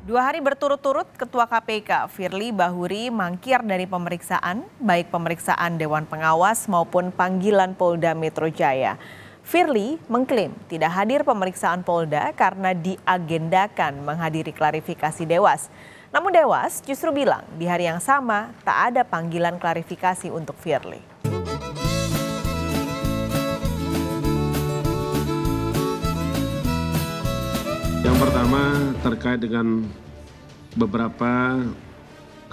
2 hari berturut-turut, Ketua KPK Firly Bahuri mangkir dari pemeriksaan, baik pemeriksaan Dewan Pengawas maupun panggilan Polda Metro Jaya. Firly mengklaim tidak hadir pemeriksaan Polda karena diagendakan menghadiri klarifikasi Dewas. Namun Dewas justru bilang di hari yang sama tak ada panggilan klarifikasi untuk Firly. Yang pertama terkait dengan beberapa,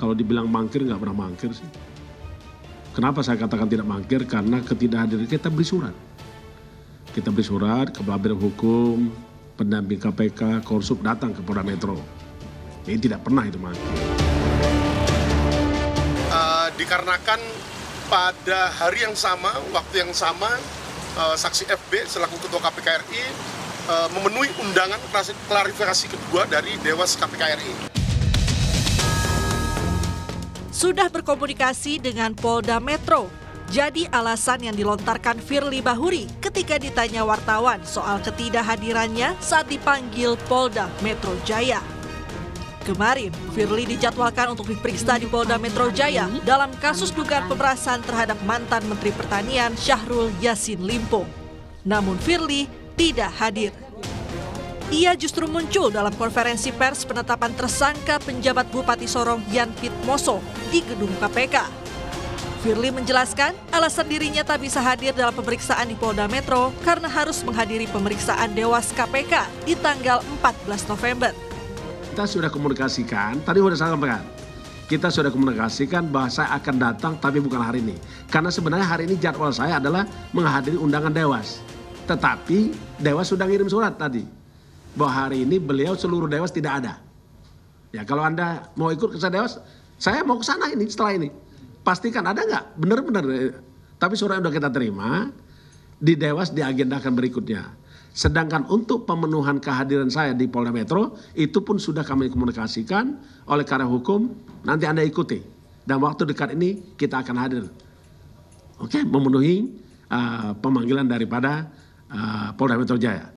kalau dibilang mangkir nggak pernah mangkir sih. Kenapa saya katakan tidak mangkir? Karena ketidakhadiran kita beri surat. Kita beri surat, Kepala Biro Hukum, pendamping KPK, Korsub datang ke Polda Metro. Ini tidak pernah itu mangkir. Dikarenakan pada hari yang sama, waktu yang sama, saksi FB selaku Ketua KPK RI memenuhi undangan klarifikasi kedua dari Dewas KPK RI. Sudah berkomunikasi dengan Polda Metro, jadi alasan yang dilontarkan Firly Bahuri ketika ditanya wartawan soal ketidakhadirannya saat dipanggil Polda Metro Jaya. Kemarin, Firly dijadwalkan untuk diperiksa di Polda Metro Jaya dalam kasus dugaan pemerasan terhadap mantan Menteri Pertanian Syahrul Yassin Limpo. Namun Firly tidak hadir. Ia justru muncul dalam konferensi pers penetapan tersangka penjabat Bupati Sorong Yan Pitmoso di gedung KPK. Firly menjelaskan alasan dirinya tak bisa hadir dalam pemeriksaan di Polda Metro karena harus menghadiri pemeriksaan Dewas KPK di tanggal 14 November. Kita sudah komunikasikan, tadi sudah saya sampaikan. Kita sudah komunikasikan bahwa saya akan datang tapi bukan hari ini. Karena sebenarnya hari ini jadwal saya adalah menghadiri undangan Dewas. Tetapi Dewas sudah ngirim surat tadi bahwa hari ini beliau seluruh Dewas tidak ada. Ya kalau Anda mau ikut ke Dewas, saya mau ke sana ini setelah ini. Pastikan ada nggak? Benar-benar. Tapi surat yang sudah kita terima di Dewas diagendakan berikutnya. Sedangkan untuk pemenuhan kehadiran saya di Polda Metro itu pun sudah kami komunikasikan oleh karena hukum. Nanti Anda ikuti dan waktu dekat ini kita akan hadir. Oke, memenuhi pemanggilan daripada Polda Metro Jaya.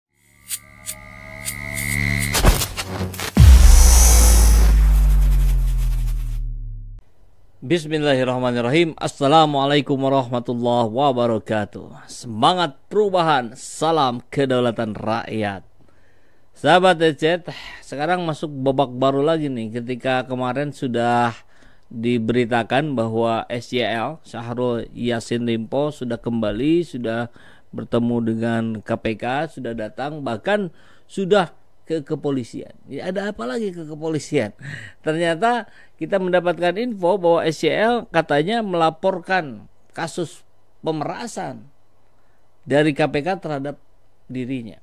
Bismillahirrahmanirrahim. Assalamualaikum warahmatullahi wabarakatuh. Semangat perubahan, salam kedaulatan rakyat. Sahabat ECET, sekarang masuk babak baru lagi nih ketika kemarin sudah diberitakan bahwa SYL, Syahrul Yassin Limpo sudah kembali, sudah bertemu dengan KPK, sudah datang, bahkan sudah ke kepolisian. Ya, ada apa lagi ke kepolisian? Ternyata kita mendapatkan info bahwa SYL katanya melaporkan kasus pemerasan dari KPK terhadap dirinya.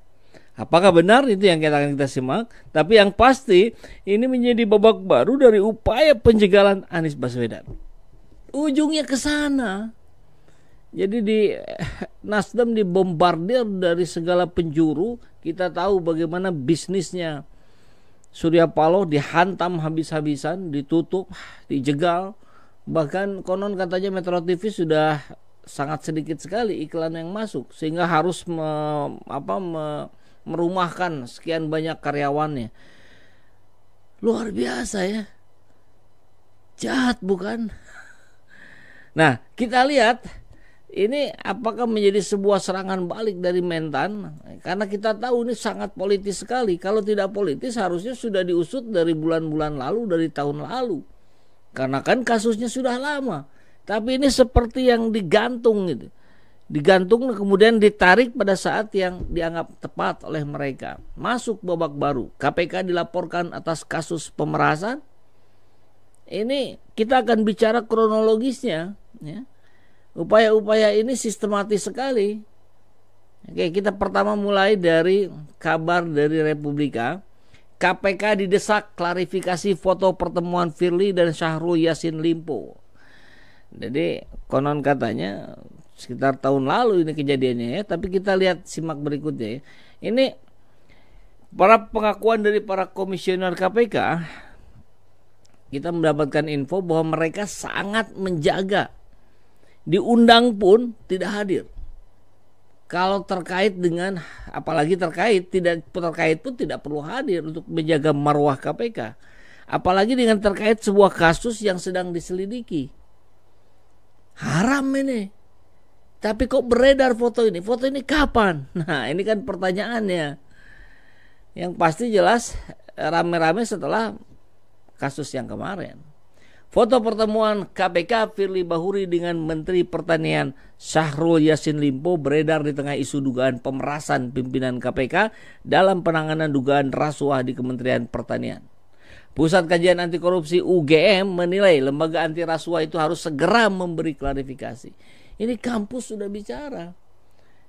Apakah benar? Itu yang akan kita simak. Tapi yang pasti ini menjadi babak baru dari upaya penjegalan Anies Baswedan. Ujungnya ke sana. Jadi di Nasdem dibombardir dari segala penjuru. Kita tahu bagaimana bisnisnya Surya Paloh dihantam habis-habisan, ditutup, dijegal. Bahkan konon katanya Metro TV sudah sangat sedikit sekali iklan yang masuk sehingga harus merumahkan sekian banyak karyawannya. Luar biasa ya. Jahat bukan? Nah, kita lihat ini apakah menjadi sebuah serangan balik dari Mentan? Karena kita tahu ini sangat politis sekali. Kalau tidak politis harusnya sudah diusut dari bulan-bulan lalu, dari tahun lalu. Karena kan kasusnya sudah lama. Tapi ini seperti yang digantung gitu. Digantung kemudian ditarik pada saat yang dianggap tepat oleh mereka. Masuk babak baru. KPK dilaporkan atas kasus pemerasan. Ini kita akan bicara kronologisnya, ya. Upaya-upaya ini sistematis sekali. Oke, kita pertama mulai dari kabar dari Republika. KPK didesak klarifikasi foto pertemuan Firly dan Syahrul Yassin Limpo. Jadi konon katanya sekitar tahun lalu ini kejadiannya ya. Tapi kita lihat simak berikutnya ya. Ini para pengakuan dari para komisioner KPK. Kita mendapatkan info bahwa mereka sangat menjaga. Diundang pun tidak hadir. kalau terkait dengan, apalagi tidak terkait pun tidak perlu hadir untuk menjaga marwah KPK. Apalagi dengan terkait sebuah kasus yang sedang diselidiki. Haram ini. Tapi kok beredar foto ini? Foto ini kapan? Nah, ini kan pertanyaannya. Yang pasti jelas rame-rame setelah kasus yang kemarin. Foto pertemuan KPK Firly Bahuri dengan Menteri Pertanian Syahrul Yassin Limpo beredar di tengah isu dugaan pemerasan pimpinan KPK dalam penanganan dugaan rasuah di Kementerian Pertanian. Pusat Kajian Anti Korupsi UGM menilai lembaga anti rasuah itu harus segera memberi klarifikasi. Ini kampus sudah bicara.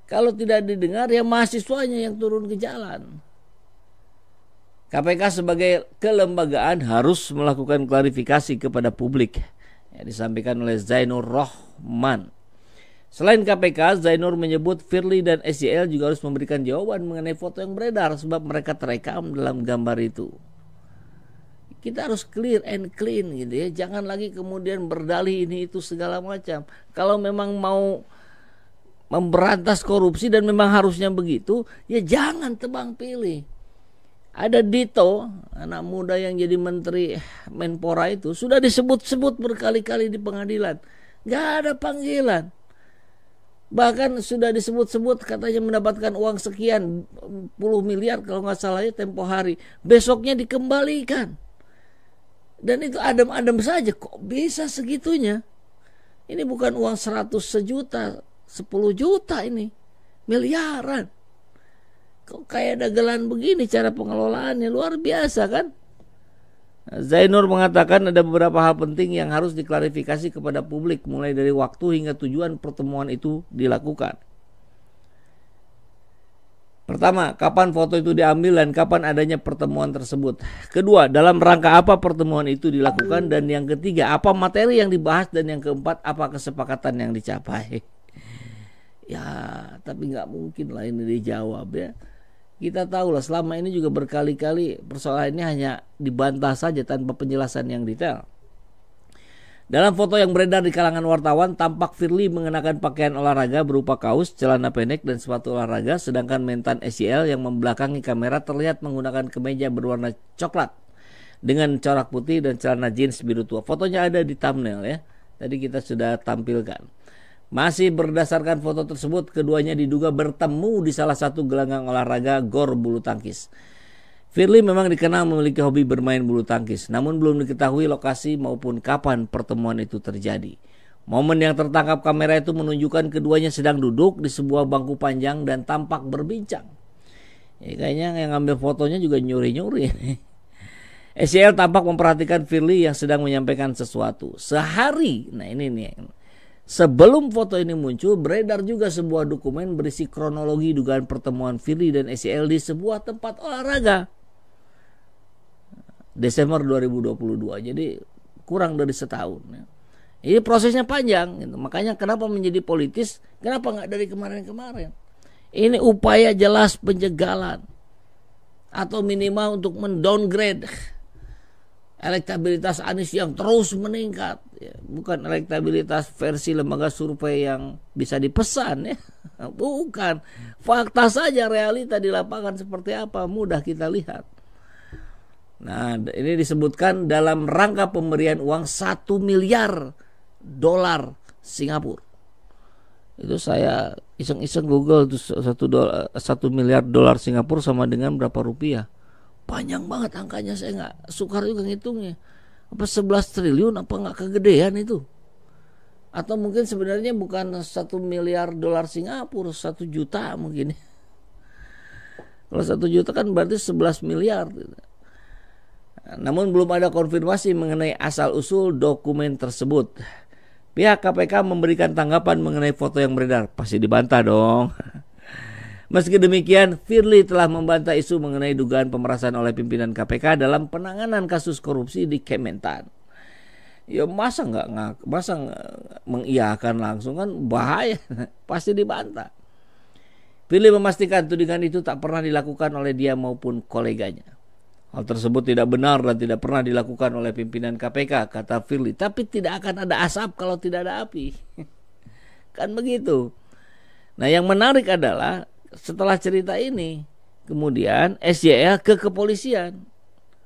Kalau tidak didengar ya mahasiswanya yang turun ke jalan. KPK sebagai kelembagaan harus melakukan klarifikasi kepada publik, ya, disampaikan oleh Zainur Rohman. Selain KPK, Zainur menyebut Firly dan SJL juga harus memberikan jawaban mengenai foto yang beredar sebab mereka terekam dalam gambar itu. Kita harus clear and clean gitu ya, jangan lagi kemudian berdalih ini itu segala macam. Kalau memang mau memberantas korupsi dan memang harusnya begitu, ya jangan tebang pilih. Ada Dito, anak muda yang jadi menteri Menpora itu, sudah disebut-sebut berkali-kali di pengadilan. Gak ada panggilan. Bahkan sudah disebut-sebut katanya mendapatkan uang sekian puluh miliar kalau gak salah ya tempo hari. Besoknya dikembalikan. Dan itu adem-adem saja. Kok bisa segitunya? Ini bukan uang 100 sejuta, 10 juta ini. Miliaran. Kok kayak dagelan begini cara pengelolaannya, luar biasa kan? Zainur mengatakan ada beberapa hal penting yang harus diklarifikasi kepada publik mulai dari waktu hingga tujuan pertemuan itu dilakukan. Pertama, kapan foto itu diambil dan kapan adanya pertemuan tersebut. Kedua, dalam rangka apa pertemuan itu dilakukan. Dan yang ketiga, apa materi yang dibahas. Dan yang keempat, apa kesepakatan yang dicapai. Ya, tapi nggak mungkin lah ini dijawab ya. Kita tahu lah selama ini juga berkali-kali persoalan ini hanya dibantah saja tanpa penjelasan yang detail. Dalam foto yang beredar di kalangan wartawan, tampak Firly mengenakan pakaian olahraga berupa kaos, celana pendek, dan sepatu olahraga, sedangkan mentan SJL yang membelakangi kamera terlihat menggunakan kemeja berwarna coklat dengan corak putih dan celana jeans biru tua. Fotonya ada di thumbnail ya, tadi kita sudah tampilkan. Masih berdasarkan foto tersebut, keduanya diduga bertemu di salah satu gelanggang olahraga GOR bulu tangkis. Firly memang dikenal memiliki hobi bermain bulu tangkis, namun belum diketahui lokasi maupun kapan pertemuan itu terjadi. Momen yang tertangkap kamera itu menunjukkan keduanya sedang duduk di sebuah bangku panjang dan tampak berbincang. Ya, kayaknya yang ngambil fotonya juga nyuri-nyuri. SJL tampak memperhatikan Firly yang sedang menyampaikan sesuatu. Sehari, nah ini nih. Sebelum foto ini muncul, beredar juga sebuah dokumen berisi kronologi dugaan pertemuan Firly dan SJL di sebuah tempat olahraga. Desember 2022, jadi kurang dari setahun. Ini prosesnya panjang, gitu. Makanya kenapa menjadi politis, kenapa nggak dari kemarin-kemarin? Ini upaya jelas penjagalan atau minimal untuk mendowngrade elektabilitas Anies yang terus meningkat, ya, bukan elektabilitas versi lembaga survei yang bisa dipesan ya, bukan, fakta saja realita di lapangan seperti apa mudah kita lihat. Nah, ini disebutkan dalam rangka pemberian uang 1 miliar dolar Singapura. Itu saya iseng-iseng Google itu 1 miliar dolar Singapura sama dengan berapa rupiah. Panjang banget angkanya, saya nggak sukar juga ngitungnya. Apa 11 triliun apa nggak kegedean itu? Atau mungkin sebenarnya bukan 1 miliar dolar Singapura, 1 juta mungkin. Kalau 1 juta kan berarti 11 miliar. Namun belum ada konfirmasi mengenai asal-usul dokumen tersebut. Pihak KPK memberikan tanggapan mengenai foto yang beredar. Pasti dibantah dong. Meski demikian, Firly telah membantah isu mengenai dugaan pemerasan oleh pimpinan KPK dalam penanganan kasus korupsi di Kementan. Ya masa nggak mengiyakan langsung, kan bahaya, pasti dibantah. Firly memastikan tudingan itu tak pernah dilakukan oleh dia maupun koleganya. Hal tersebut tidak benar dan tidak pernah dilakukan oleh pimpinan KPK, kata Firly. Tapi tidak akan ada asap kalau tidak ada api. Kan begitu. Nah, yang menarik adalah setelah cerita ini, kemudian SYL ke kepolisian.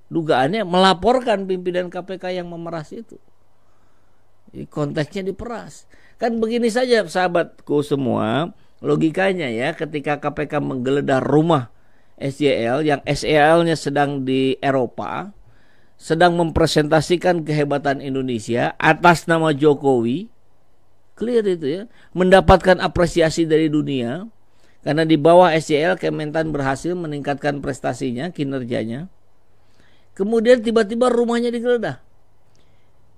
Dugaannya melaporkan pimpinan KPK yang memeras itu. Konteksnya diperas. Kan begini saja sahabatku semua, logikanya ya, ketika KPK menggeledah rumah SYL yang SYL-nya sedang di Eropa, sedang mempresentasikan kehebatan Indonesia atas nama Jokowi, clear itu ya, mendapatkan apresiasi dari dunia, karena di bawah SYL Kementan berhasil meningkatkan prestasinya, kinerjanya. Kemudian tiba-tiba rumahnya digeledah.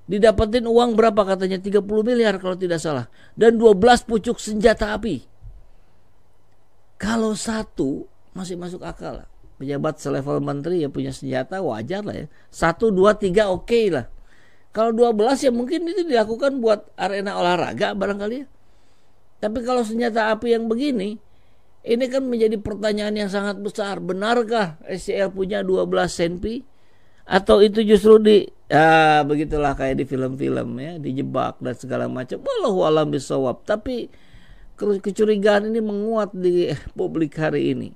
Didapetin uang berapa katanya? 30 miliar kalau tidak salah. Dan 12 pucuk senjata api. Kalau satu masih masuk akal lah. Pejabat selevel menteri ya punya senjata wajar lah ya. 1, 2, 3 oke lah. Kalau 12 ya mungkin itu dilakukan buat arena olahraga barangkali ya. Tapi kalau senjata api yang begini, ini kan menjadi pertanyaan yang sangat besar. Benarkah SYL punya 12 senpi? Atau itu justru begitulah kayak di film-film ya, dijebak dan segala macam. Wallahu a'lam bishawab. Tapi kecurigaan ini menguat di publik hari ini.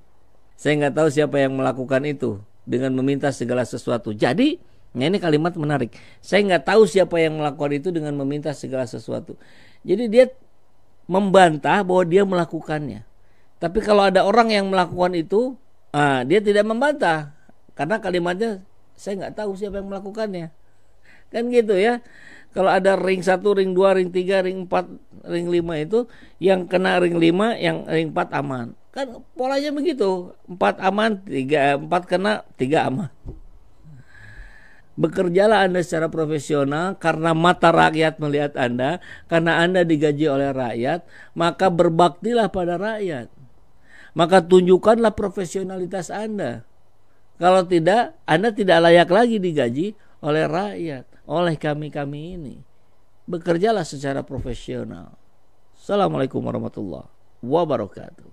Saya nggak tahu siapa yang melakukan itu dengan meminta segala sesuatu. Jadi, ini kalimat menarik. Saya nggak tahu siapa yang melakukan itu dengan meminta segala sesuatu. Jadi dia membantah bahwa dia melakukannya. Tapi kalau ada orang yang melakukan itu, dia tidak membantah karena kalimatnya saya nggak tahu siapa yang melakukannya. Kan gitu ya. Kalau ada ring 1, ring 2, ring 3, ring 4, ring 5 itu, yang kena ring 5, yang ring 4 aman. Kan polanya begitu. 4 aman, 4 kena, 3 aman. Bekerjalah Anda secara profesional karena mata rakyat melihat Anda, karena Anda digaji oleh rakyat, maka berbaktilah pada rakyat. Maka tunjukkanlah profesionalitas Anda. Kalau tidak, Anda tidak layak lagi digaji oleh rakyat, oleh kami-kami ini. Bekerjalah secara profesional. Assalamualaikum warahmatullahi wabarakatuh.